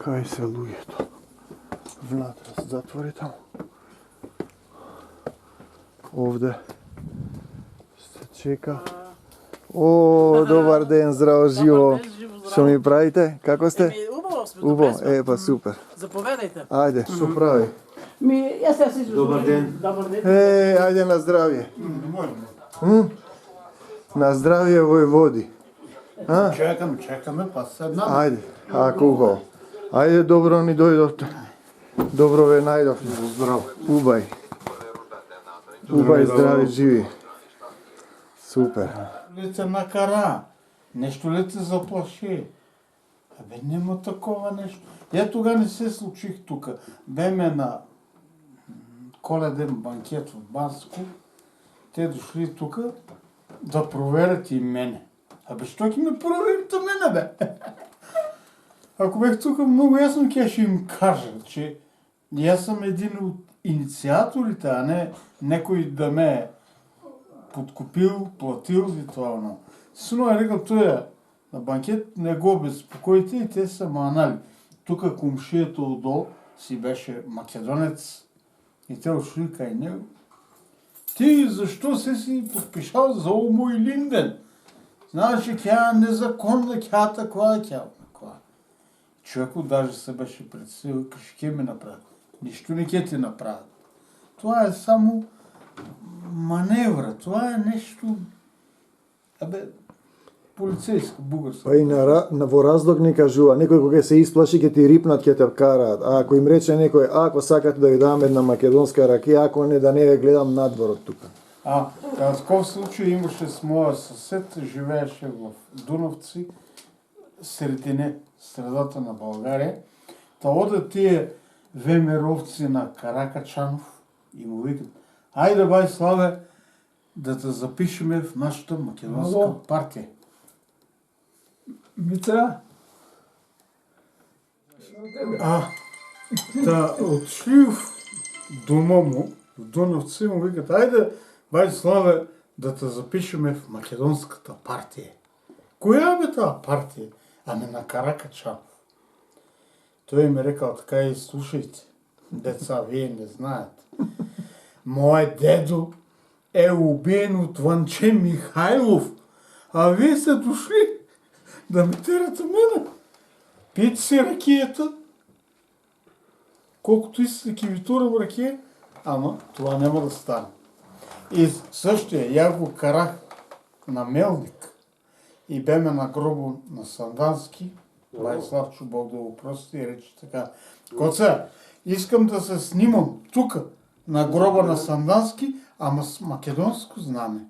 Кај се луѓето? Внатре се затвори таму. Овде се чека. О, добар ден, здраво, живо. Што ми правите? Како сте? Убаво сме, Убаво, добре сме. па супер. Заповедайте. Ајде, што прави? Јас се извинувам. Добар ден. Добар ден. Ајде на здравје. На здравје војводи. Чекаме, па седнаме. Ајде, ако убаво. Ајде, добро ни дојдовте. Добро ве најдовте. Здраво. Убај. Убај, здрави, живи. Супер. Лице накара. Нешто ли те заплаши? Абе, нема такова нешто. Ја тога не се случих тука. Беме на коледен банкет в Банско. Те дошли тука да проверят и мене. Абе, што ќе ме проверите мене, бе? Ако бех тука, много ясно ќе им кажа, че јас сам един от инициаторите, а не некој да ме подкупил, платил и това оно. Сино е рекал, тој на банкет не го безпокоите и те са манали. Тука комшието отдолу си беше македонец и те ушли кај него. Ти защо си подпишал за Омо и Линден? Знаеш, че тя е незаконна, тя такова, тя такова. Човекът даже се беше представил, че ке ме направят. Нищо не ке ти направят. Това е само маневра, това е нещо, полицейска, бугарска. Па и во разлог не кажува, некој кога се исплаши ќе ти рипнат, ќе те вкараат. А ако им рече некој, ако сакате да ви дам една македонска ракија, ако не да не ја гледам надворот тука. Таков случай имаше с моя съсед, живееше в Дуновци, средата на България. Та ода тия ВМРО-вци на Каракачанов и му викат, айде бай Славе, да те запишеме в нашата македонска партия. Митра? Та отшли в дома му, в Дуновци, му викат, айде бай Славе, да те запишеме в македонската партия. Коя бе тази партия? Ами на Каракачанов. Той ми рекал така и слушайте, деца, вие не знаете. Моят дедо е убиен от Ванче Михайлов, а вие сте дошли да ме терате мене. Пийте си ракията, колкото искате ки ви турам ракия, ама това няма да стане. И същия, я го карах на Мелник и беме на гробо на Сандански, Славчо Бог да го прости и рече така, Коца, искам да се снимам тука, на гроба на Сандански, ама с македонско знаме.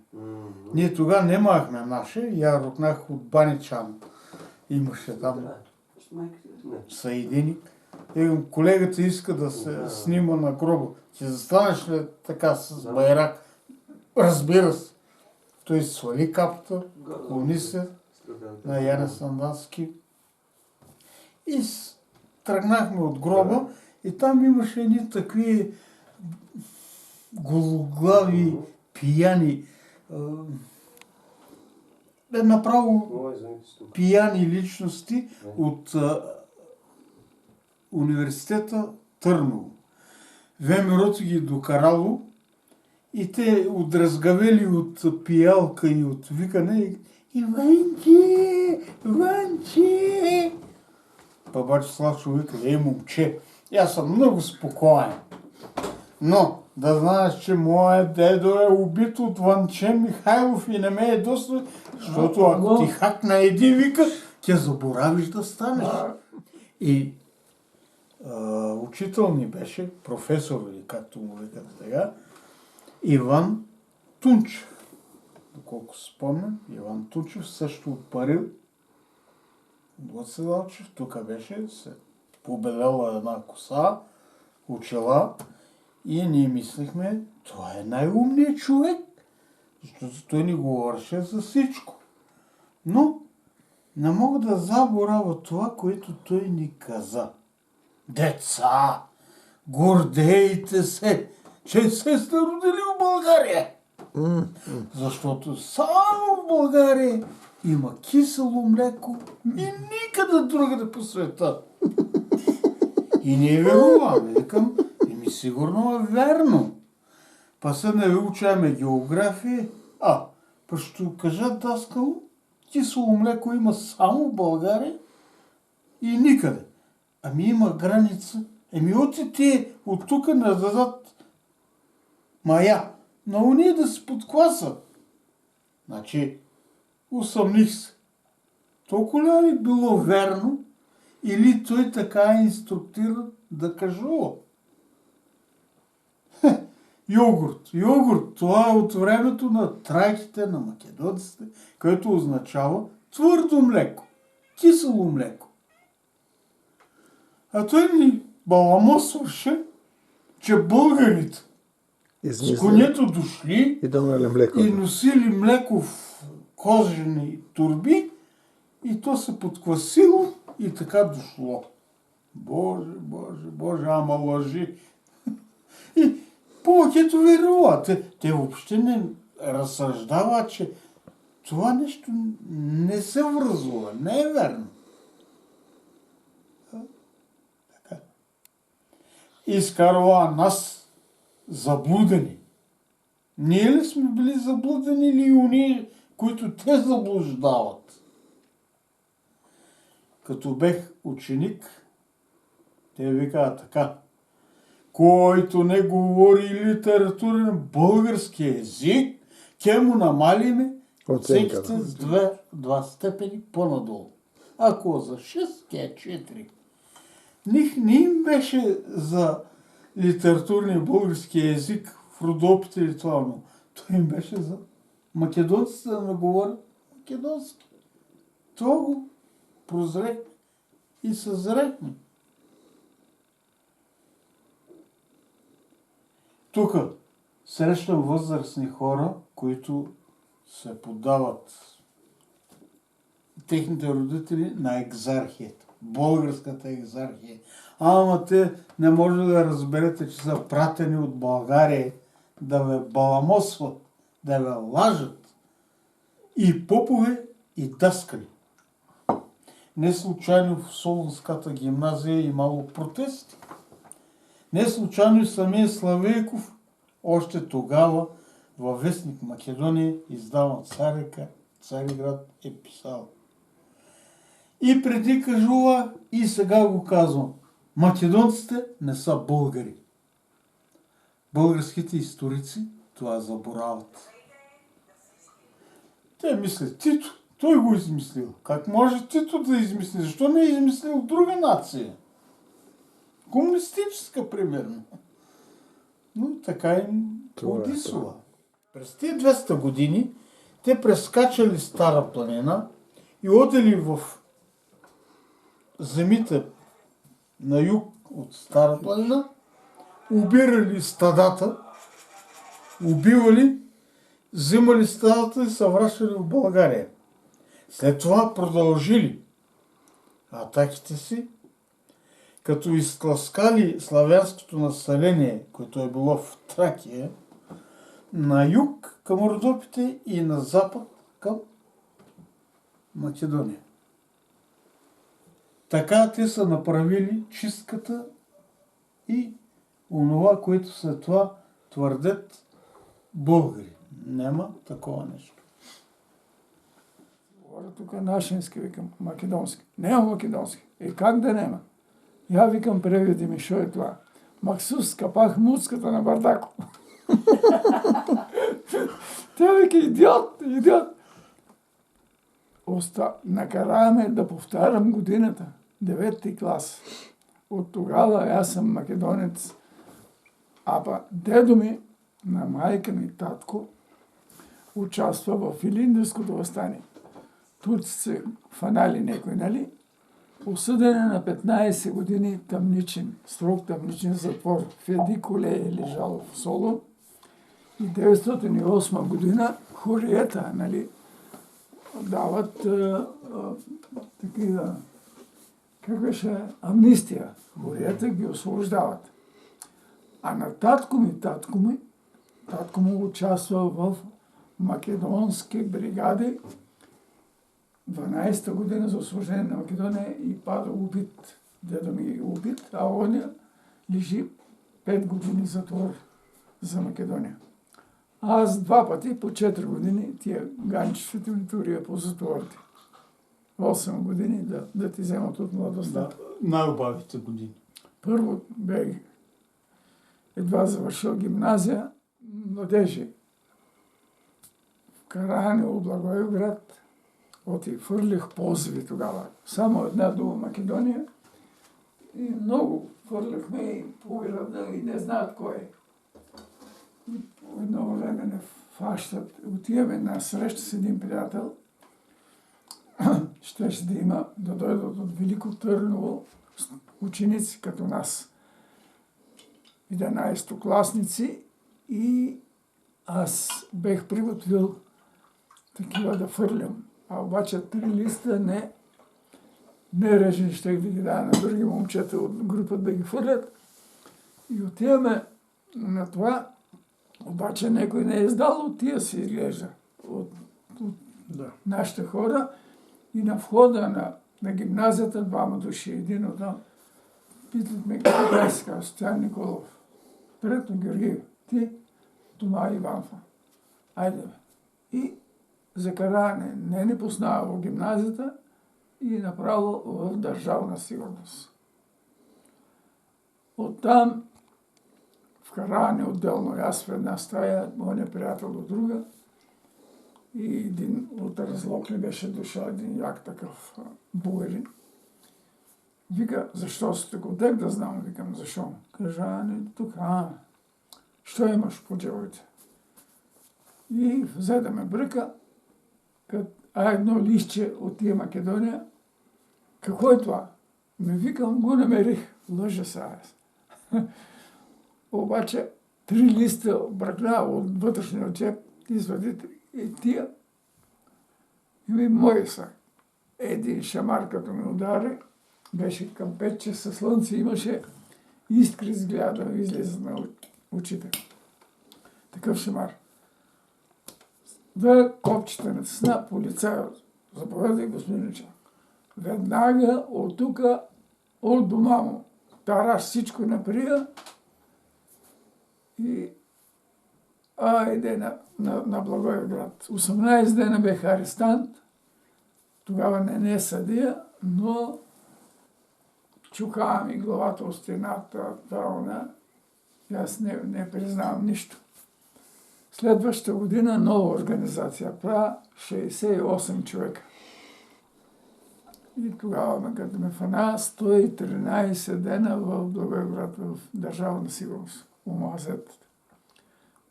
Ние тогава нямахме наше, я рукнах от Баничан. Имаше там съединник. Колегата иска да се снима на гроба. Ще застанеш ли така с байрак? Разбира се. Той свали капата, клони се на Яне Сандански и тръгнахме от гроба и там имаше едни такви гологлави, пияни, направо пияни личности от университета Търново. ВМРО-то ги докарало и те отразгавели от пиялка и от викане Иванче, Иванче. Обаче Славчо вика, момче, аз съм много спокоен. Но да знаеш, че моят дедо е убит от Ванче Михайлов и не ме е доста, защото ако ти хакна един вика, ќе заборавиш да станеш. И учител ни беше, професор или както му викат сега, Иван Тунчев, доколко спомням, Иван Тунчев също от Парил. Гоце Далчев, тук беше, се побелела една коса, очела и ние мислихме, това е най-умният човек, защото той ни говореше за всичко. Но не мога да заборавя това, което той ни каза. Деца, гордейте се, че се сте родили в България. Защото само в България има кисело млеко и никъде другаде по света. И ние веруваме. Викам, сигурно е верно. Па се не учаваме география. Па ще кажа даскал, кисело млеко има само в България и никъде. Има граница. Отите от тук не дадат мая. На уния да се подкласат. Значи, усъмних се. Толкова ли било верно или той така е инструктиран да кажува? Йогурт. Това е от времето на траките, на македонците, което означава твърдо млеко, кисело млеко. А той ни баламосваше, че българите с конето дошли и носили млеко в кожени турби и то се подквасило и така дошло. Боже, ама лъжи. И повечето веруват. Те въобще не разсъждават, че това нещо не се връзва, не е верно. Така. Изкарва нас заблудени. Ние ли сме били заблудени или уния, които те заблуждават? Като бех ученик, те викаха така: който не говори литературен български език, ке му намалиме оценките с два степени по-надолу. Ако за 6, ке е 4. Не им беше за литературния български език в Родопите или това, но той им беше за македонците да не говорят македонски. Това го прозрехме и съзрехме. Тук срещам възрастни хора, които се поддават техните родители на екзархията, българската екзархия. Ама те не може да разберете, че са пратени от България да ме баламосват, да ме лажат. И попове, и даскали. Не случайно в Солунската гимназия имало протести. Не случайно самия Славейков още тогава във вестник Македония, издаван Цариград, е писал. И преди кажува, и сега го казвам: македонците не са българи. Българските историци това заборават. Те мислят, Тито, той го измислил. Как може Тито да измисли? Защо не е измислил друга нация? Комунистическа, примерно. Но така им подисува. През тези 200 години те прескачали Стара планина и отели в земите на юг от Стара планина, убирали стадата, убивали, взимали стадата и се вращали в България. След това продължили атаките си, като изтласкали славянското население, което е било в Тракия, на юг към Родопите и на запад към Македония. Така те са направили чистката и онова, което след това твърдят българи. Няма такова нещо. Говоря тук нашински, викам македонски. Няма македонски. Как да няма? Я викам, преведи ми, що е това? Максус скапах муцката на Бардако. Тя вика, идиот. Накараме да повтарям годината. 9-ти клас. От тогава аз съм македонец. Дедо ми, на майка ми, татко, участва в Илинденското въстание. Турците фанали некои, нали? Осъден е на 15 години тъмничен, строг тъмничен затвор. В Едиколе е лежал в Солун. И 908 година хуриета, нали, дават такива, как беше, амнистия. Хуриета ги освобождават. А на татко му участва в македонски бригади 12-та година за освобождение на Македония и пада убит. Дедо ми е убит, а он лежи 5 години затвор за Македония. Аз 2 пъти по 4 години тия ганчетите ми турия по затворите. 8 години да ти вземат от младостта. Да, най-убавите години. Първо бех едва завършил гимназия, младежи. В Караанево, Благоевград, фърлих позиви тогава. Само една до Македония. И много фърлихме и по града и не знаят кой. И по едно време не фащат. Отиваме на среща с един приятел. Щеше да има, да дойдат от Велико Търново ученици като нас. 11-класници и аз бех приготвил такива да фърлям. А обаче 3 листа не режени, щех да ги дава на други момчета от групата да ги фърлят. И отиваме на това, обаче някой не е издал, от тия си изглежда. От нашите хора. И на входа на гимназията 2 души. Един от там питат ме, как се казва, Стоян Николов. Трето Георгиев. Ти, Тома Иванова. Айде бе. И за каране не ни пуснава в гимназията и направо в Държавна сигурност. Оттам в Каране отделно, аз в една стая, моят приятел от друга. И един от Разлокли беше дошъл, един як такъв буерин. Вика, защо си тук? Отек да знам, викам, защо? Кажа, не тук, що имаш по джебовете? И взе да ме бръка, едно листче от тия Македония. Какво е това? Ме викам, го намерих. Лъжа се аз. Обаче 3 листа бракля от вътрешния чеп, извадите и тия. И мои са. Един шамар, като ми удари, беше към 5 часа слънце, имаше искри взгляда, излезе на очите. Такъв шамар. Да копчета на сна, полицая, заповядай, господин Лича. Веднага от тука, от дома му, тараш всичко наприя и иде на Благоевград. 18 дена бех арестант, тогава не съдия, но чукава ми главата от стената, и аз не признавам нищо. Следващата година нова организация правя 68 човека. И тогава, като ме фана, 113 дена в Благоевград, в Държавна сигурност, омазетата.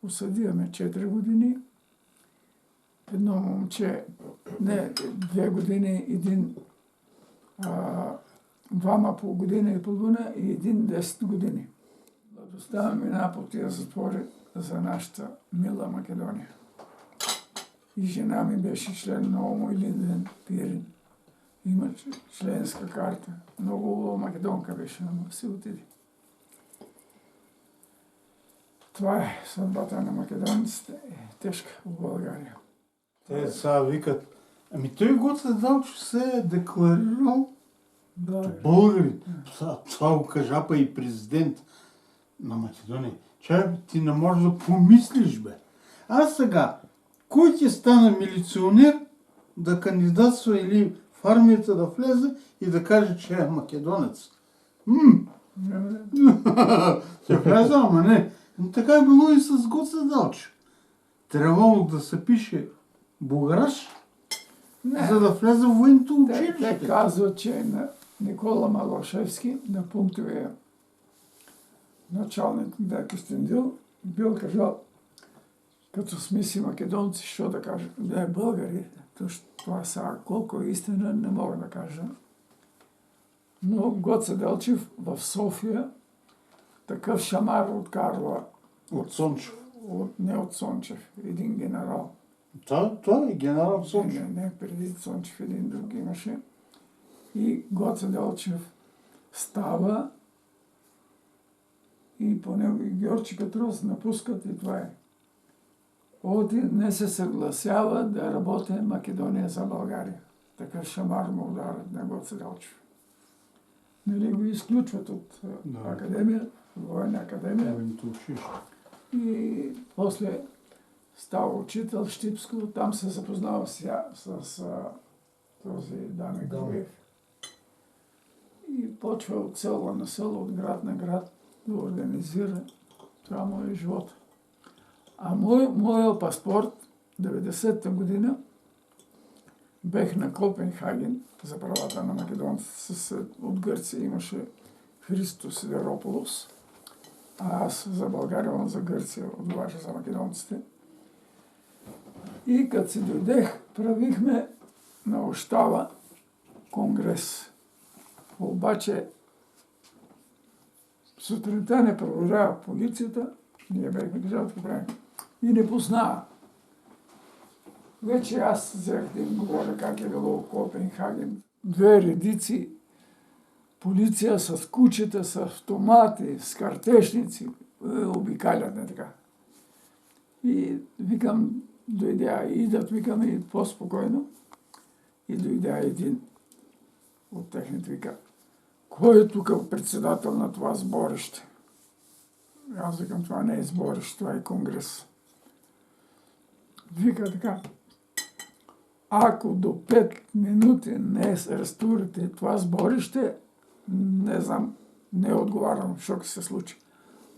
Осъдиваме 4 години. Едно момче, 2 години, един 2 по година и половина и един 10 години. Доставяме една по тия затвори за нашата мила Македония. И жена ми беше член на ОМО Илинден Пирин. Има членска карта. Много македонка беше, но си отиде. Това е съдбата на македонците. Тежка в България. Те сега викат, той Гоце Делчев се е декларирал българин. Това го кажа па и президент на Македония. Чай, ти не можеш да помислиш, бе. Аз сега, кой ти стана милиционер да кандидатства или в армията да влезе и да каже, че е македонец? Ще влезе, ама не. Така е било и с Гоце Делчев. Трябвало да се пише българаш, за да влезе в военното училище. Те казват, че на Никола Малошевски, на като сме си македонци, що да кажа, да е българи, това са колко е истина, не мога да кажа. Но Гоце Делчев в София, такъв шамар откарва, От Сончев. не от Сончев, един генерал. Той е генерал Сончев. Не, преди Сончев един друг имаше. И Гоце Делчев става и по него и Георги Петров напускат и това е. Оти не се съгласява да работи Македония за България. Такъв шамар му ударят на Гоце Делчев. Нали го изключват от академия, военна академия. И после става учител в Щипско, там се запознава с този Дане Груев. И почва от село на село, от град на град да организира това му е живота. А моя паспорт, 90-та година, бех на Копенхаген за правата на македонците. От Гърция имаше Христо Сидерополос, а аз за България, он за Гърция отговаря за македонците. И като си дойдех, правихме на Ощава конгрес. Обаче сутринта не продължава полицията, ние бехме кажали време, и не познава. Вече аз взех да им говоря как е било в Копенхаген. 2 редици, полиция с кучета, с автомати, с картешници, обикалят така. И викам, дойдя, идат, викам и по-спокойно. И дойдя един от техните вика, кой е тук председател на това сборище? Аз викам, това не е сборище, това е конгрес. Вика така, ако до 5 минути не разтурите това сборище, не знам, не отговарям, що се случи.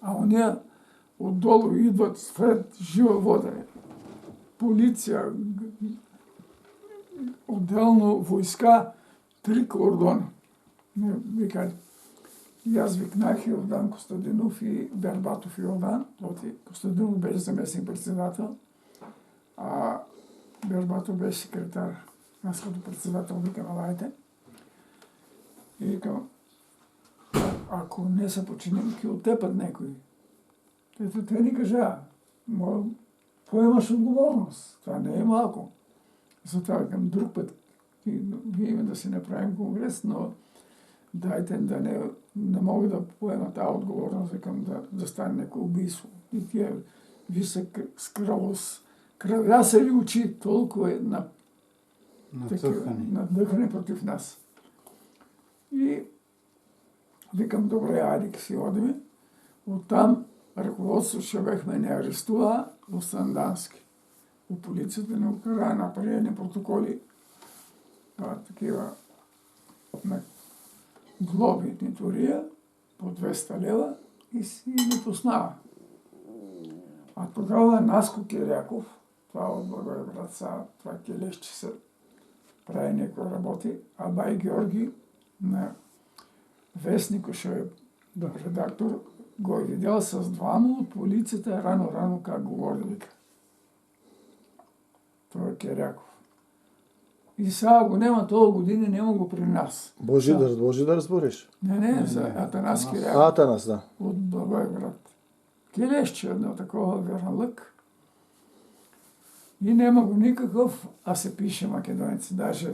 А ония отдолу идват след жива вода. Полиция, отделно войска, 3 кордона. Викали. И аз викнах Йордан Костадинов и Бербатов Йордан. Костадинов беше заместник председател, а Бербатов беше секретар. Аз като председател викам, алайте. И викам, ако не се починим, ки оттепат някой. Ето те ни кажа, поемаш отговорност. Това не е малко. Затова към друг път, вие има да си направим конгрес, но дайте да не мога да поема тази отговорност, викам да стане някое убийство. И тия висък с кръвя се ли очи, толкова е надъхане против нас. И викам, добре, айде си одиме. Оттам ръководството ще бехме не арестува в Сандански. У полицията не окара наприени протоколи, такива на глоби Нитория по 200 лева и си не познава. А тогава Наско Киряков, това от Благоевград, това келещи се прави някои работи, а Бай Георги на вестник, ще е редактор, го е видял с двама от полицията рано как говори, вика. Това е Киряков. И сега го няма това години, няма го при нас. Божидар сбориш? Не, за Атанас Киряков. Атанас, да. От Благоевград. Келещи едно такова верналък. И няма го никакъв, а се пише македонец. Даже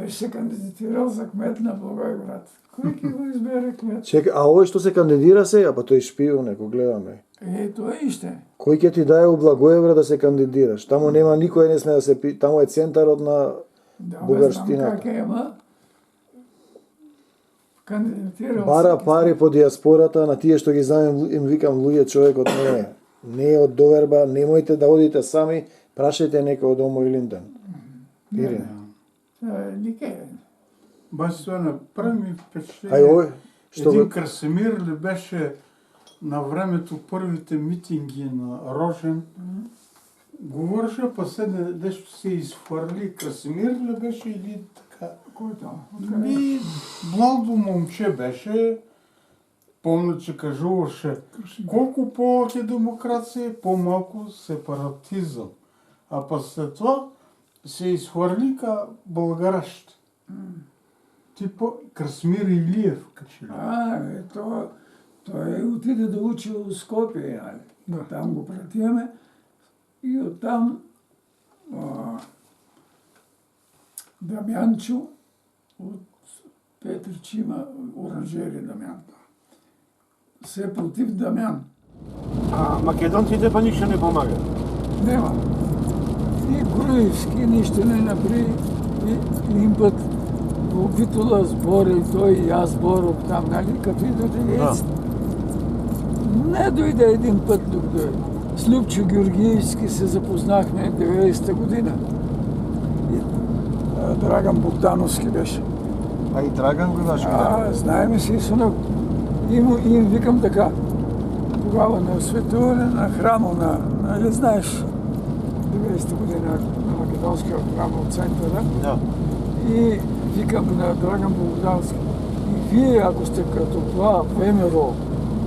се кандидатирал за кмет на Благоевград. Кой ки го избере кмет? Чекай, а овој што се кандидира сега, па тој шпион, ако гледаме. Тоа иште. Кој ќе ти даде у Благоевград да се кандидираш? Таму нема никој, не сме да се таму е центарот на бугарштината. Знам как е, ама кандидатирал Бара пари по диаспората, на тие што ги знам, им викам луѓе, човекот не е од доверба, немојте да одите сами, прашајте некој од Омо Илинден. Ирина. Лике. Баш това направи ми Ај впечатление. овој, што Един Красимир ли беше на времето първите митинги на Рожен, говореше, па седе, нещо се изхвърли. Красимир ли беше или така? Кой там? Младо момче беше, помня, че кажуваше колко повече демокрация, по-малко сепаратизъм. А пък след това се изхвърли ка българащ. Типа Красимир Илиев, качели. Той отиде да учи в Скопие, нали? Да. Там го пратиме и оттам Дамянчо от Петрич има оранжери Дамян. Се против Дамян. А македонците па нищо не помага. Нема. И Груевски нищо не направи. И един път по Битола сбора и той и аз сборов там, нали, като идвате не дойде един път тук дойде. С Любчо Георгиевски се запознахме 90-та година. И Драган Богдановски беше. А и Драган го имаш? Знаеме си, синок. И им викам така. Тогава на осветуване на храма, нали знаеш, 90-та година на македонския храм от центъра. Да. И викам на Драган Богдановски. И вие, ако сте като това ВМРО,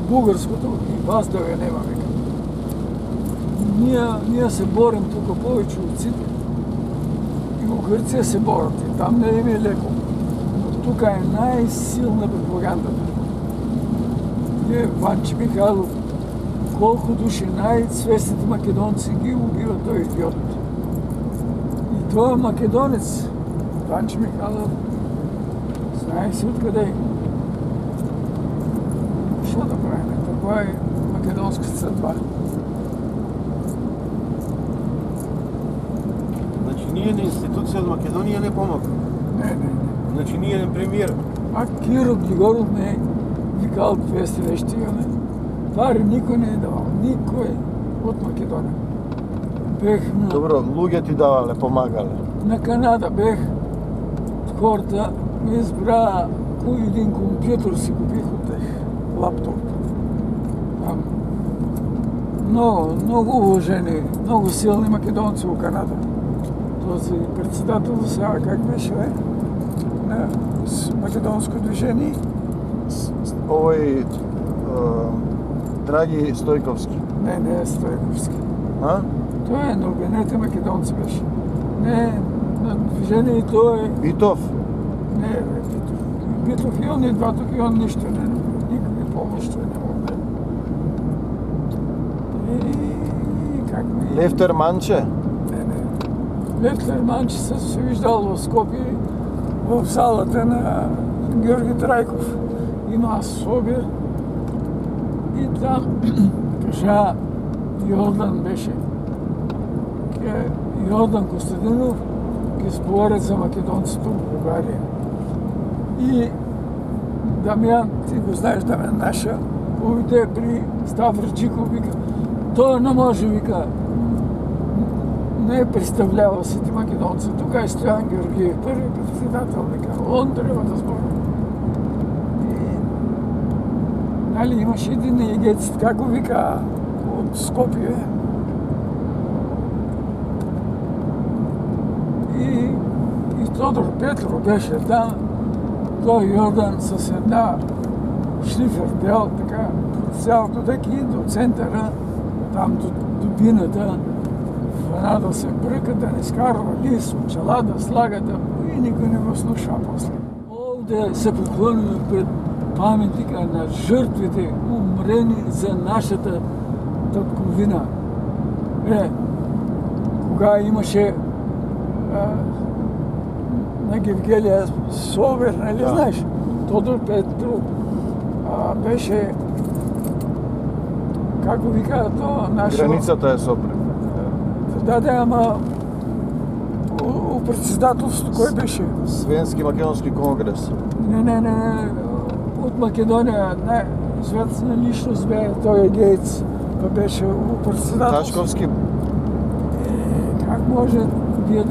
българското, и вас да ви нема, викам. Ние се борим тук повече от всички. И в Гърция се борят. И там не им е леко. Но тук е най-силна пропагандата. И Ванчи Михайлов, колко души най-свестните македонци ги убива той идиот. И той е македонец. Ванчи Михайлов, знае си откъде е. Що да правим? Това е македонската съдба. Значи ние на институция от Македония не помага. Не. Значи ние не премиер. А Киро Григоров ме е викал 2 срещи имаме. Пари никой не е давал. Никой от Македония. Бех Добро, луѓе ти давале, помагале. на Канада, бех хората ми избра кој един компютър си купих от тях. Лаптоп. Там. Много уважени, много силни македонци в Канада. Този председател сега как беше, на македонско движение. Овој Драги Стојковски. Не е Стойковски. А? Той е на Обединените македонци беше. Не, на движение той е... Битов. Не, Битов. Битов и он идва тук и он нищо не е. Никакви помощи не мога. И как ми... Левтер Манче. Не. Левтер Манче се виждал в Скопие, в залата на Георги Трайков. Има Собир и там кажа Йордан беше. Йордан Костадинов ги спорят за македонците в България. И Дамян, ти го знаеш, Дамян наша, поведе при Ставърджиков, вика, той не може, вика, не представлява сите македонци. Тук е Стоян Георгиев, първи председател, вика, он трябва да сбора. Нали, имаше един егец, как го вика, от Скопие. И Тодор Петров беше там. Той Йордан с една шлифер бял, така, цялото деки до центъра, там до бината, в една да се бръка, да не скарва лист, очела да слага, и никой не го слуша после. Овде се поклонили пред паметника на жертвите, умрени за нашата татковина. Кога имаше на Гевгелия Собер, нали знаеш? Тодор Петров беше, как го вика, то нашо... Границата е Сопре. Да, ама у председателството кой беше? Свенски македонски конгрес. Не. От Македония най-известна личност бе той Гейтс. Той беше у председателството. Ташковски. Как може вие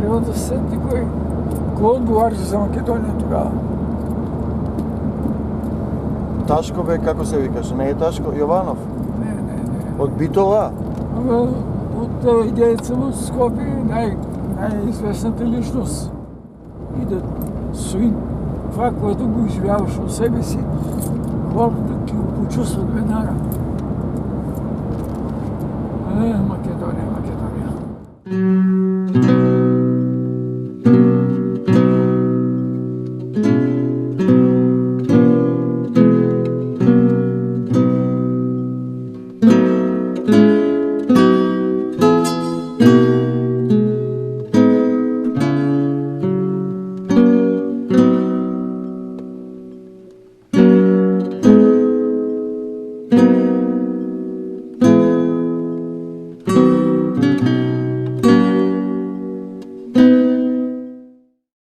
трябва да сетите кой отговаряше за Македония тогава? Ташко бе, како се викаше? Не е Ташко? Јованов? Не. Од Битола? От Гейтса в Скопие най-известната личност. И да суин това, което го изживяваш от себе си, Бог да ги почувстват веднага. Македония, Македония.